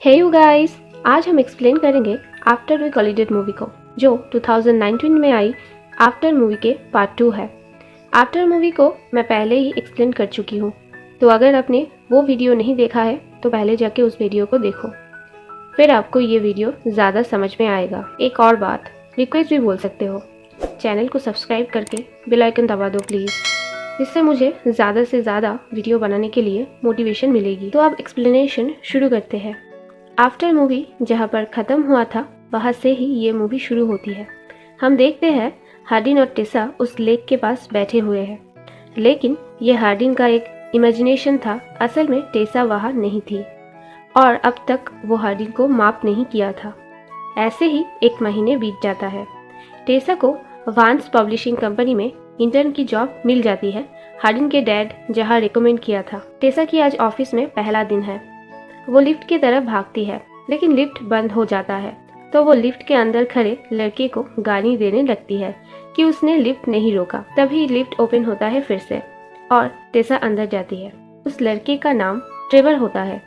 Hey you guys, आज हम explain करेंगे आफ्टर वी कॉलिडेड मूवी को, जो 2019 में आई आफ्टर मूवी के पार्ट 2 है। आफ्टर मूवी को मैं पहले ही एक्सप्लेन कर चुकी हूँ, तो अगर आपने वो वीडियो नहीं देखा है तो पहले जाके उस वीडियो को देखो, फिर आपको ये वीडियो ज़्यादा समझ में आएगा। एक और बात, रिक्वेस्ट भी बोल सकते हो, चैनल को सब्सक्राइब करके बेल आइकन दबा दो प्लीज़, इससे मुझे ज़्यादा से ज़्यादा वीडियो बनाने के लिए मोटिवेशन मिलेगी। तो अब एक्सप्लेनेशन शुरू करते हैं। आफ्टर मूवी जहाँ पर ख़त्म हुआ था वहाँ से ही ये मूवी शुरू होती है। हम देखते हैं हार्डिन और टेसा उस लेक के पास बैठे हुए हैं, लेकिन ये हार्डिन का एक इमेजिनेशन था। असल में टेसा वहाँ नहीं थी और अब तक वो हार्डिन को माफ़ नहीं किया था। ऐसे ही एक महीने बीत जाता है। टेसा को वांस पब्लिशिंग कंपनी में इंटर्न की जॉब मिल जाती है, हार्डिन के डैड जहाँ रिकमेंड किया था। टेसा की आज ऑफिस में पहला दिन है। वो लिफ्ट की तरफ भागती है, लेकिन लिफ्ट बंद हो जाता है, तो वो लिफ्ट के अंदर खड़े लड़के को गाली देने लगती है कि उसने लिफ्ट नहीं रोका। तभी लिफ्ट ओपन होता है फिर से और टेसा अंदर जाती है। उस लड़के का नाम ट्रेवर होता है।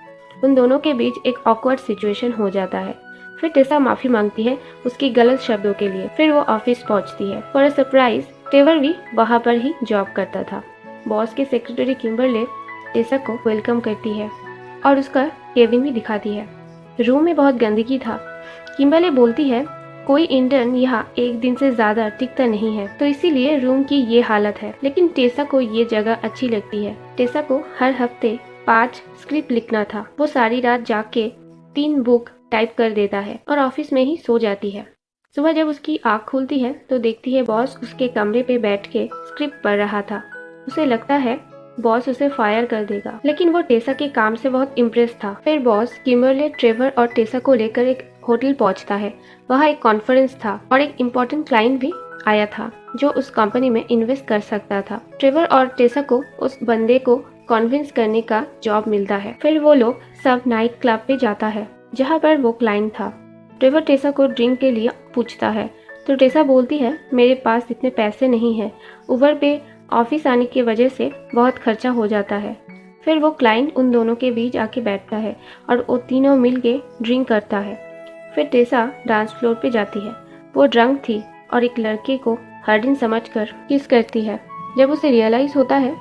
उन दोनों के बीच एक ऑकवर्ड सिचुएशन हो जाता है। फिर टेसा माफ़ी मांगती है उसकी गलत शब्दों के लिए। फिर वो ऑफिस पहुंचती है। फॉर अ सरप्राइज ट्रेवर भी वहाँ पर ही जॉब करता था। बॉस के सेक्रेटरी किम्बरले टेसा को वेलकम करती है और उसका केबिन भी दिखाती है। रूम में बहुत गंदगी था। किम्बरले बोलती है कोई इंटर्न यहाँ एक दिन से ज़्यादा टिकता नहीं है, तो इसीलिए रूम की ये हालत है। लेकिन टेसा को ये जगह अच्छी लगती है। टेसा को हर हफ्ते 5 स्क्रिप्ट लिखना था। वो सारी रात जाग के 3 बुक टाइप कर देता है और ऑफिस में ही सो जाती है। सुबह जब उसकी आँख खुलती है तो देखती है बॉस उसके कमरे पे बैठ के स्क्रिप्ट पढ़ रहा था। उसे लगता है बॉस उसे फायर कर देगा, लेकिन वो टेसा के काम से बहुत इम्प्रेस था। फिर बॉस किम्बरले, ट्रेवर और टेसा को लेकर एक होटल पहुंचता है। वहाँ एक कॉन्फ्रेंस था और एक इम्पोर्टेंट क्लाइंट भी आया था जो उस कंपनी में इन्वेस्ट कर सकता था। ट्रेवर और टेसा को उस बंदे को कन्विंस करने का जॉब मिलता है। फिर वो लोग सब नाइट क्लब पे जाता है जहाँ पर वो क्लाइंट था। ट्रेवर टेसा को ड्रिंक के लिए पूछता है, तो टेसा बोलती है मेरे पास इतने पैसे नहीं है, उबर पे ऑफिस आने की वजह से बहुत खर्चा हो जाता है। फिर वो क्लाइंट उन दोनों के बीच आके बैठता है और वो तीनों मिल के ड्रिंक करता है। फिर टेसा डांस फ्लोर पे जाती है। वो ड्रंक थी और एक लड़के को हार्डिन समझकर किस करती है। जब उसे रियलाइज होता है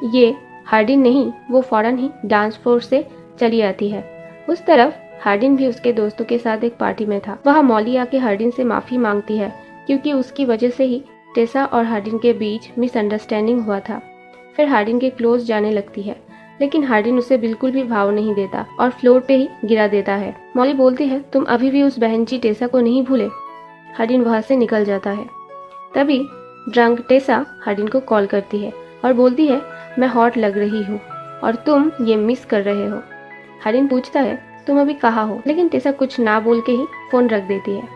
ये हार्डिन नहीं, वो फौरन ही डांस फ्लोर से चली आती है। उस तरफ हार्डिन भी उसके दोस्तों के साथ एक पार्टी में था। वहाँ मॉली आके हार्डिन से माफ़ी मांगती है क्योंकि उसकी वजह से ही टेसा और हार्डिन के बीच मिसअंडरस्टैंडिंग हुआ था। फिर हार्डिन के क्लोज जाने लगती है, लेकिन हार्डिन उसे बिल्कुल भी भाव नहीं देता और फ्लोर पे ही गिरा देता है। मॉली बोलती है तुम अभी भी उस बहनची टेसा को नहीं भूले। हार्डिन वहाँ से निकल जाता है। तभी ड्रंक टेसा हार्डिन को कॉल करती है और बोलती है मैं हॉट लग रही हूँ और तुम ये मिस कर रहे हो। हार्डिन पूछता है तुम अभी कहाँ हो, लेकिन टेसा कुछ ना बोल के ही फोन रख देती है।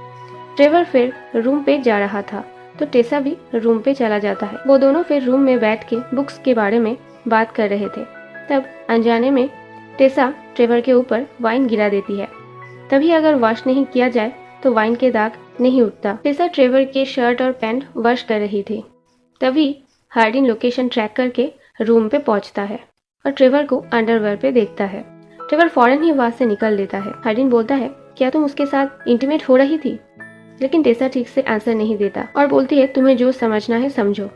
ट्रेवर फिर रूम पे जा रहा था तो टेसा भी रूम पे चला जाता है। वो दोनों फिर रूम में बैठ के बुक्स के बारे में बात कर रहे थे। तब अनजाने में टेसा ट्रेवर के ऊपर वाइन गिरा देती है। तभी अगर वॉश नहीं किया जाए तो वाइन के दाग नहीं उठता। टेसा ट्रेवर के शर्ट और पैंट वॉश कर रही थी। तभी हार्डिन लोकेशन ट्रैक करके रूम पे पहुंचता है और ट्रेवर को अंडरवेयर पे देखता है। ट्रेवर फौरन ही वहाँ से निकल देता है। हार्डिन बोलता है क्या तुम उसके साथ इंटीमेट हो रही थी, लेकिन टेसा ठीक से आंसर नहीं देता और बोलती है तुम्हें जो समझना है समझो।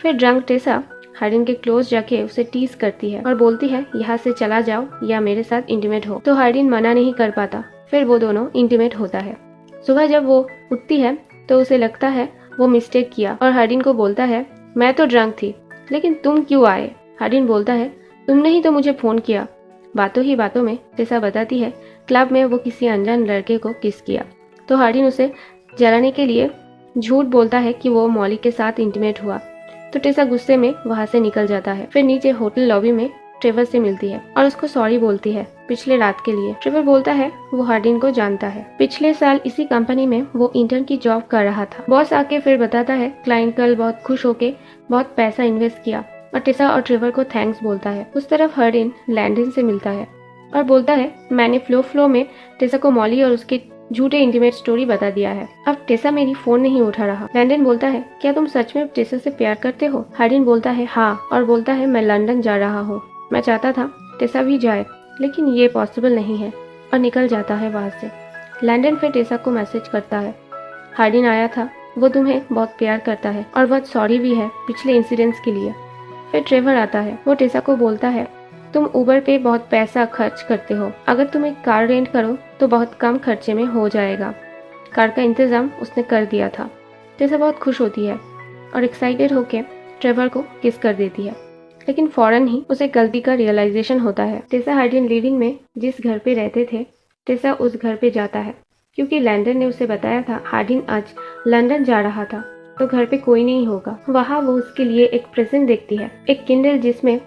फिर ड्रंक टेसा हार्डिन के क्लोज जाके उसे टीज करती है और बोलती है यहाँ से चला जाओ या मेरे साथ इंटीमेट हो, तो हार्डिन मना नहीं कर पाता। फिर वो दोनों इंटीमेट होता है। सुबह जब वो उठती है तो उसे लगता है वो मिस्टेक किया और हार्डिन को बोलता है मैं तो ड्रंक थी, लेकिन तुम क्यों आए। हार्डिन बोलता है तुमने ही तो मुझे फोन किया। बातों ही बातों में टेसा बताती है क्लब में वो किसी अनजान लड़के को किस किया, तो हार्डिन उसे जलाने के लिए झूठ बोलता है कि वो मॉली के साथ इंटीमेट हुआ। तो टेसा गुस्से में वहाँ से निकल जाता है। फिर नीचे होटल लॉबी में ट्रेवर से मिलती है और उसको सॉरी बोलती है पिछले रात के लिए। ट्रेवर बोलता है वो हार्डिन को जानता है, पिछले साल इसी कंपनी में वो इंटर्न की जॉब कर रहा था। बॉस आके फिर बताता है क्लाइंट कल बहुत खुश होके बहुत पैसा इन्वेस्ट किया और टेसा और ट्रेवर को थैंक्स बोलता है। उस तरफ हार्डिन लैंडन से मिलता है और बोलता है मैंने फ्लो में टेसा को मॉली और उसके झूठे इंटीमेट स्टोरी बता दिया है। अब टेसा मेरी फोन नहीं उठा रहा। लैंडन बोलता है क्या तुम सच में टेसा से प्यार करते हो। हार्डिन बोलता है हाँ और बोलता है मैं लंदन जा रहा हूँ। मैं चाहता था टेसा भी जाए, लेकिन ये पॉसिबल नहीं है। और निकल जाता है वहाँ से। लैंडन फिर टेसा को मैसेज करता है, हार्डिन आया था, वो तुम्हें बहुत प्यार करता है और बहुत सॉरी भी है पिछले इंसिडेंट्स के लिए। फिर ट्रेवर आता है, वो टेसा को बोलता है, तुम उबर पे बहुत पैसा खर्च करते हो, अगर तुम एक कार रेंट करो तो बहुत कम खर्चे में हो जाएगा। कार का इंतज़ाम उसने कर दिया था। टेसा बहुत खुश होती है और एक्साइटेड होकर ट्रेवर को किस कर देती है, लेकिन फौरन ही उसे गलती का रियलाइजेशन होता है। टेसा हार्डिन लिविंग में जिस घर पे रहते थे, टेसा उस घर पे जाता है क्योंकि लैंडन ने उसे बताया था हार्डिन आज लंदन जा रहा था तो घर पे कोई नहीं होगा। वहाँ वो उसके लिए एक प्रेजेंट देखती है, एक किंडल जिसमें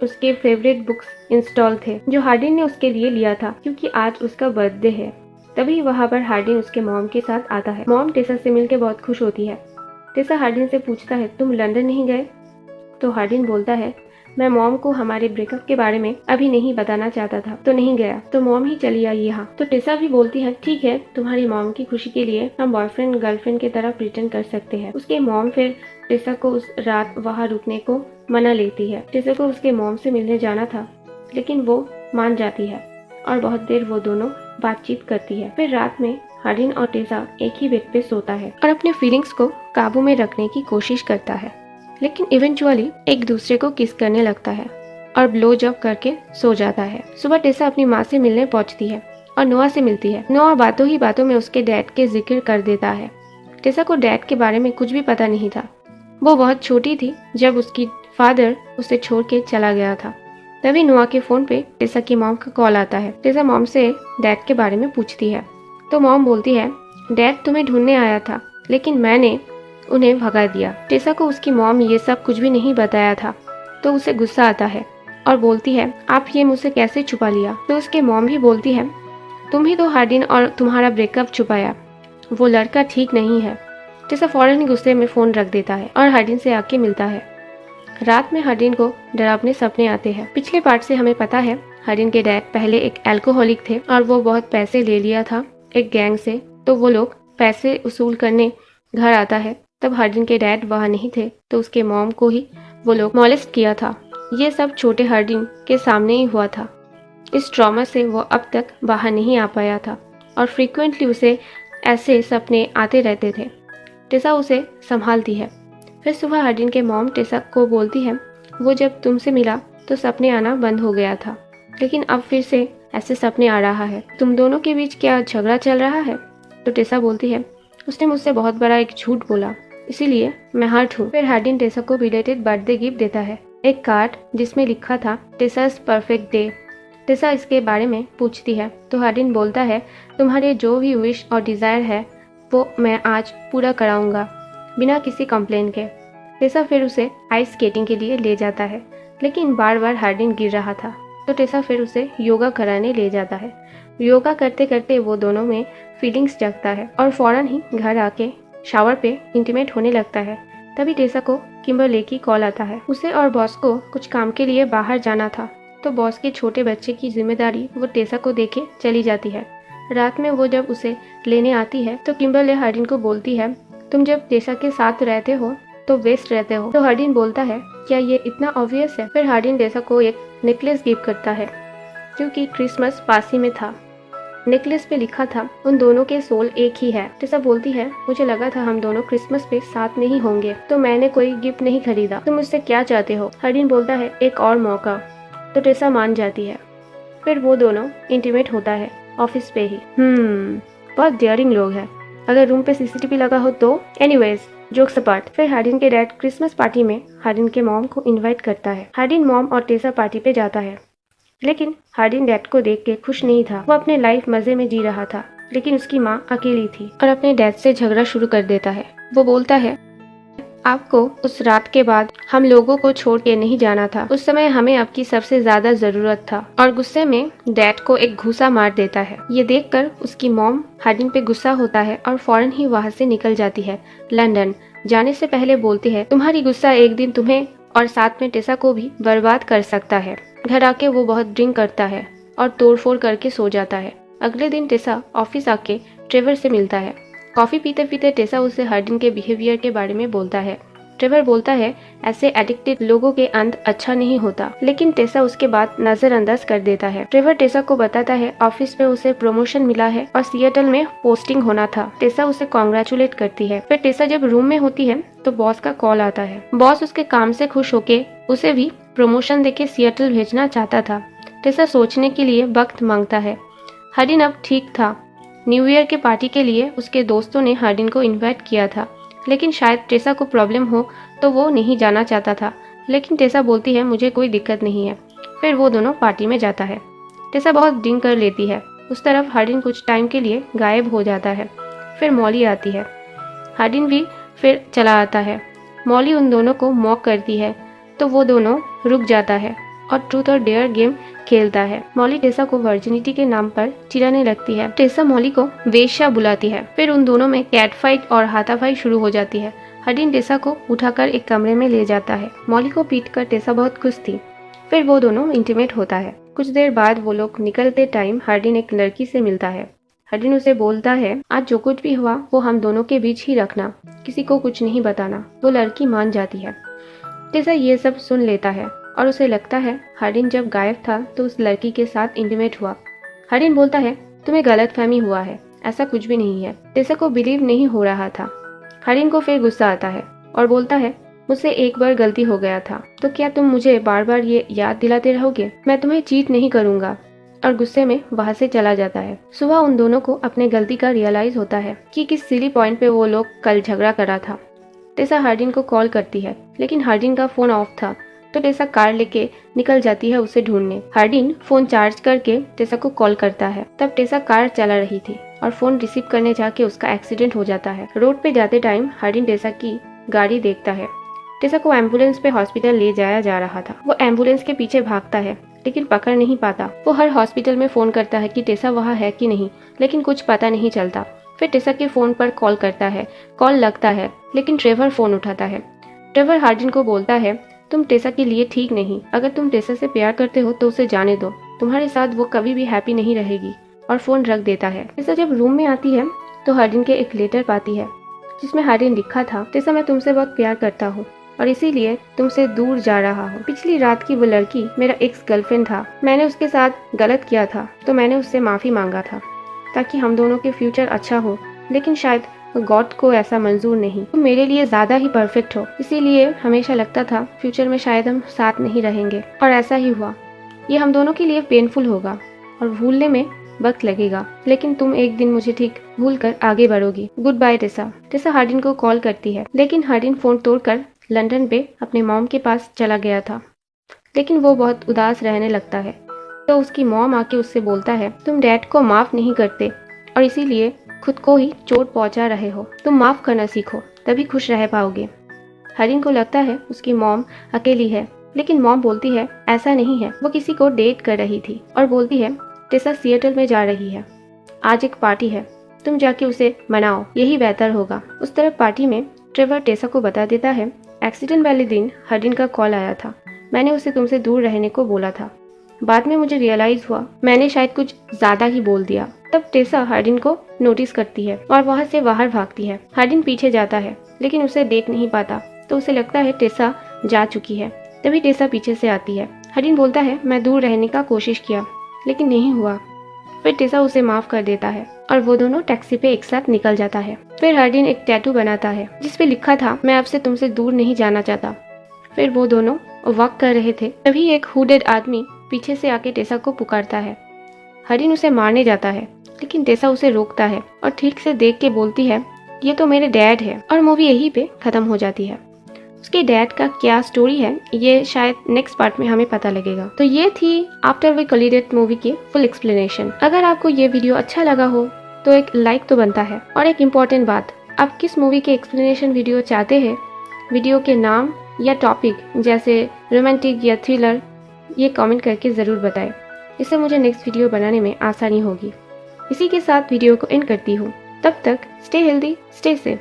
उसके फेवरेट बुक्स इंस्टॉल थे जो हार्डिन ने उसके लिए लिया था क्योंकि आज उसका बर्थडे है। तभी वहाँ पर हार्डिन उसके मॉम के साथ आता है। मॉम टेसा से मिलकर बहुत खुश होती है। टेसा हार्डिन से पूछता है, तुम लंदन नहीं गए? तो हार्डिन बोलता है, मैं मॉम को हमारे ब्रेकअप के बारे में अभी नहीं बताना चाहता था तो नहीं गया, तो मॉम ही चली आई यहाँ। तो टेसा भी बोलती है, ठीक है, तुम्हारी मॉम की खुशी के लिए हम बॉयफ्रेंड गर्लफ्रेंड की तरह प्रिटेंड कर सकते हैं। उसके मॉम फिर टेसा को उस रात वहाँ रुकने को मना लेती है। टेसा को उसके मॉम से मिलने जाना था लेकिन वो मान जाती है और बहुत देर वो दोनों बातचीत करती है। फिर रात में हार्डिन और टेसा एक ही बेड पे सोता है और अपने फीलिंग्स को काबू में रखने की कोशिश करता है, लेकिन इवेंचुअली एक दूसरे को किस करने लगता है और ब्लो जॉब करके सो जाता है। सुबह टेसा अपनी माँ से मिलने पहुंचती है और नोआ से मिलती है। नोआ बातों ही बातों में उसके डैड के जिक्र कर देता है। टेसा को डैड के बारे में कुछ भी पता नहीं था। वो बहुत छोटी थी जब उसकी फादर उसे छोड़ के चला गया था। तभी नोआ के फोन पे टेसा की मॉम का कॉल आता है। टेसा मॉम से डैड के बारे में पूछती है तो मॉम बोलती है, डैड तुम्हें ढूंढने आया था लेकिन मैंने उन्हें भगा दिया। टेसा को उसकी मॉम ये सब कुछ भी नहीं बताया था तो उसे गुस्सा आता है और बोलती है, आप ये मुझसे कैसे छुपा लिया? तो उसके मॉम भी बोलती है, तुम ही तो हार्डिन और तुम्हारा ब्रेकअप छुपाया, वो लड़का ठीक नहीं है। टेसा फौरन ही गुस्से में फोन रख देता है और हार्डिन से आके मिलता है। रात में हार्डिन को डरावने सपने आते हैं। पिछले पार्ट से हमें पता है हार्डिन के डैड पहले एक अल्कोहलिक थे और वो बहुत पैसे ले लिया था एक गैंग से, तो वो लोग पैसे वसूल करने घर आता है। तब हार्डिन के डैड वहाँ नहीं थे तो उसके मॉम को ही वो लोग मॉलेस्ट किया था। ये सब छोटे हार्डिन के सामने ही हुआ था। इस ट्रॉमा से वो अब तक बाहर नहीं आ पाया था और फ्रीक्वेंटली उसे ऐसे सपने आते रहते थे। टेसा उसे संभालती है। फिर सुबह हार्डिन के मॉम टेसा को बोलती है, वो जब तुमसे मिला तो सपने आना बंद हो गया था लेकिन अब फिर से ऐसे सपने आ रहा है, तुम दोनों के बीच क्या झगड़ा चल रहा है? तो टेसा बोलती है, उसने मुझसे बहुत बड़ा एक झूठ बोला इसीलिए मैं हर्ट हूँ। फिर हार्डिन टेसा को बिलेटेड बर्थडे गिफ्ट देता है, एक कार्ड जिसमें लिखा था टेसा's परफेक्ट डे। टेसा इसके बारे में पूछती है तो हार्डिन बोलता है, तुम्हारे जो भी विश और डिज़ायर है वो मैं आज पूरा कराऊंगा बिना किसी कंप्लेन के। टेसा फिर उसे आइस स्केटिंग के लिए ले जाता है लेकिन बार बार हार्डिन गिर रहा था तो टेसा फिर उसे योगा कराने ले जाता है। योगा करते करते वो दोनों में फीलिंग्स जगता है और फौरन ही घर आके शावर पे इंटीमेट होने लगता है। तभी टेसा को किम्बरले की कॉल आता है। उसे और बॉस को कुछ काम के लिए बाहर जाना था तो बॉस के छोटे बच्चे की जिम्मेदारी वो टेसा को देके चली जाती है। रात में वो जब उसे लेने आती है तो किम्बरले हार्डिन को बोलती है, तुम जब टेसा के साथ रहते हो तो वेस्ट रहते हो। तो हार्डिन बोलता है, क्या ये इतना ऑब्वियस है? फिर हार्डिन टेसा को एक नेकलेस गिफ्ट करता है क्योंकि क्रिसमस पास ही में था। नेकलेस पे लिखा था, उन दोनों के सोल एक ही है। टेसा बोलती है, मुझे लगा था हम दोनों क्रिसमस पे साथ नहीं होंगे तो मैंने कोई गिफ्ट नहीं खरीदा, तुम मुझसे क्या चाहते हो? हार्डिन बोलता है, एक और मौका। तो टेसा मान जाती है। फिर वो दोनों इंटीमेट होता है ऑफिस पे ही। बहुत डेयरिंग लोग हैं। अगर रूम पे सीसीटीवी लगा हो तो। Anyways, jokes apart. फिर हार्डिन के डैड क्रिसमस पार्टी में हार्डिन के मॉम को इनवाइट करता है। हार्डिन मॉम और टेसा पार्टी पे जाता है लेकिन हार्डिन डैड को देख के खुश नहीं था। वो अपने लाइफ मजे में जी रहा था लेकिन उसकी माँ अकेली थी और अपने डैड से झगड़ा शुरू कर देता है। वो बोलता है, आपको उस रात के बाद हम लोगों को छोड़ के नहीं जाना था, उस समय हमें आपकी सबसे ज्यादा जरूरत था। और गुस्से में डैड को एक घूसा मार देता है। ये देखकर उसकी मॉम हार्डिन पे गुस्सा होता है और फौरन ही वहाँ से निकल जाती है। लंदन जाने से पहले बोलती है, तुम्हारी गुस्सा एक दिन तुम्हें और साथ में टेसा को भी बर्बाद कर सकता है। घर आके वो बहुत ड्रिंक करता है और तोड़फोड़ करके सो जाता है। अगले दिन टेसा ऑफिस आके ट्रेवर से मिलता है। कॉफी पीते पीते टेसा उसे हार्डिन के बिहेवियर के बारे में बोलता है। ट्रेवर बोलता है ऐसे एडिक्टेड लोगों के अंत अच्छा नहीं होता, लेकिन टेसा उसके बात नजरअंदाज कर देता है। ट्रेवर टेसा को बताता है ऑफिस में उसे प्रमोशन मिला है और सिएटल में पोस्टिंग होना था। टेसा उसे कॉन्ग्रेचुलेट करती है। फिर टेसा जब रूम में होती है तो बॉस का कॉल आता है। बॉस उसके काम से खुश होके उसे भी प्रमोशन देके सिएटल भेजना चाहता था। टेसा सोचने के लिए वक्त मांगता है। हार्डिन अब ठीक था। न्यू ईयर के पार्टी के लिए उसके दोस्तों ने हार्डिन को इनवाइट किया था, लेकिन शायद टेसा को प्रॉब्लम हो तो वो नहीं जाना चाहता था। लेकिन टेसा बोलती है मुझे कोई दिक्कत नहीं है। फिर वो दोनों पार्टी में जाता है। टेसा बहुत ड्रिंक कर लेती है। उस तरफ हार्डिन कुछ टाइम के लिए गायब हो जाता है। फिर मॉली आती है। हार्डिन भी फिर चला आता है। मॉली उन दोनों को मॉक करती है तो वो दोनों रुक जाता है और ट्रूथ और डेयर गेम खेलता है। मॉली टेसा को वर्जिनिटी के नाम पर चिढ़ाने लगती है। टेसा मॉली को वेश्या बुलाती है। फिर उन दोनों में कैट फाइट और हाथापाई शुरू हो जाती है। हार्डिन टेसा को उठाकर एक कमरे में ले जाता है। मॉली को पीटकर टेसा बहुत खुश थी। फिर वो दोनों इंटीमेट होता है। कुछ देर बाद वो लोग निकलते टाइम हार्डिन एक लड़की से मिलता है। हार्डिन उसे बोलता है आज जो कुछ भी हुआ वो हम दोनों के बीच ही रखना, किसी को कुछ नहीं बताना। वो लड़की मान जाती है। टेसा ये सब सुन लेता है और उसे लगता है हार्डिन जब गायब था तो उस लड़की के साथ इंटीमेट हुआ। हार्डिन बोलता है तुम्हें गलतफहमी हुआ है, ऐसा कुछ भी नहीं है। टेसा को बिलीव नहीं हो रहा था। हार्डिन को फिर गुस्सा आता है और बोलता है मुझसे एक बार गलती हो गया था तो क्या तुम मुझे बार बार ये याद दिलाते रहोगे? मैं तुम्हें चीट नहीं करूंगा। और गुस्से में वहां से चला जाता है। सुबह उन दोनों को अपने गलती का रियलाइज होता है कि किस सिली पॉइंट पे वो लोग कल झगड़ा करा था। टेसा हार्डिन को कॉल करती है, लेकिन हार्डिन का फोन ऑफ था तो टेसा कार लेके निकल जाती है उसे ढूंढने। हार्डिन फोन चार्ज करके टेसा को कॉल करता है। तब टेसा कार चला रही थी और फोन रिसीव करने जाके उसका एक्सीडेंट हो जाता है। रोड पे जाते टाइम हार्डिन टेसा की गाड़ी देखता है। टेसा को एम्बुलेंस पे हॉस्पिटल ले जाया जा रहा था। वो एम्बुलेंस के पीछे भागता है लेकिन पकड़ नहीं पाता। वो हर हॉस्पिटल में फोन करता है कि टेसा वहाँ है कि नहीं, लेकिन कुछ पता नहीं चलता। फिर टेसा के फोन पर कॉल करता है। कॉल लगता है लेकिन ट्रेवर फोन उठाता है। ट्रेवर हार्डिन को बोलता है तुम टेसा के लिए ठीक नहीं। अगर तुम टेसा से प्यार करते हो तो उसे जाने दो, तुम्हारे साथ वो कभी भी हैप्पी नहीं रहेगी। और फोन रख देता है। टेसा जब रूम में आती है तो हार्डिन के एक लेटर पाती है जिसमें हार्डिन लिखा था टेसा मैं तुमसे बहुत प्यार करता हूँ और इसीलिए तुमसे दूर जा रहा हूँ। पिछली रात की वो लड़की मेरा एक्स गर्लफ्रेंड था। मैंने उसके साथ गलत किया था तो मैंने उससे माफी मांगा था ताकि हम दोनों के फ्यूचर अच्छा हो, लेकिन शायद गॉड को ऐसा मंजूर नहीं। तुम मेरे लिए ज्यादा ही परफेक्ट हो, इसीलिए हमेशा लगता था फ्यूचर में शायद हम साथ नहीं रहेंगे और ऐसा ही हुआ। ये हम दोनों के लिए पेनफुल होगा और भूलने में वक्त लगेगा, लेकिन तुम एक दिन मुझे ठीक भूल कर आगे बढ़ोगी। Good bye Tessa. Tessa Hardin को कॉल करती है, लेकिन हार्डिन फोन तोड़कर लंदन पे अपने मॉम के पास चला गया था। लेकिन वो बहुत उदास रहने लगता है तो उसकी मॉम आके उससे बोलता है तुम डैड को माफ नहीं करते और इसीलिए खुद को ही चोट पहुंचा रहे हो। तुम माफ करना सीखो, तभी खुश रह पाओगे। हार्डिन को लगता है उसकी मॉम अकेली है, लेकिन मॉम बोलती है ऐसा नहीं है, वो किसी को डेट कर रही थी और बोलती है टेसा सिएटल में जा रही है, आज एक पार्टी है, तुम जाके उसे मनाओ, यही बेहतर होगा। उस तरफ पार्टी में ट्रेवर टेसा को बता देता है एक्सीडेंट वाले दिन हार्डिन का कॉल आया था, मैंने उसे तुमसे दूर रहने को बोला था। बाद में मुझे रियलाइज हुआ मैंने शायद कुछ ज्यादा ही बोल दिया। तब टेसा हार्डिन को नोटिस करती है और वहाँ से बाहर भागती है। हार्डिन पीछे जाता है लेकिन उसे देख नहीं पाता तो उसे लगता है टेसा जा चुकी है। तभी टेसा पीछे से आती है। हार्डिन बोलता है मैं दूर रहने का कोशिश किया लेकिन नहीं हुआ। फिर टेसा उसे माफ कर देता है और वो दोनों टैक्सी पे एक साथ निकल जाता है। फिर हार्डिन एक टैटू बनाता है जिसपे लिखा था मैं अब से तुमसे दूर नहीं जाना चाहता। फिर वो दोनों वॉक कर रहे थे, तभी एक हुडेड आदमी पीछे से आके टेसा को पुकारता है। हार्डिन उसे मारने जाता है लेकिन टेसा उसे रोकता है और ठीक से देख के बोलती है ये तो मेरे डैड है। और मूवी यहीं पे खत्म हो जाती है। उसके डैड का क्या स्टोरी है ये शायद नेक्स्ट पार्ट में हमें पता लगेगा। तो ये थी आफ्टर वी कोलिडेड मूवी की फुल एक्सप्लेनेशन। अगर आपको ये वीडियो अच्छा लगा हो तो एक लाइक तो बनता है। और एक इम्पोर्टेंट बात, आप किस मूवी के एक्सप्लेनेशन वीडियो चाहते हैं, वीडियो के नाम या टॉपिक जैसे रोमांटिक या थ्रिलर, ये कमेंट करके ज़रूर बताएं। इससे मुझे नेक्स्ट वीडियो बनाने में आसानी होगी। इसी के साथ वीडियो को एंड करती हूँ। तब तक स्टे हेल्दी, स्टे सेफ।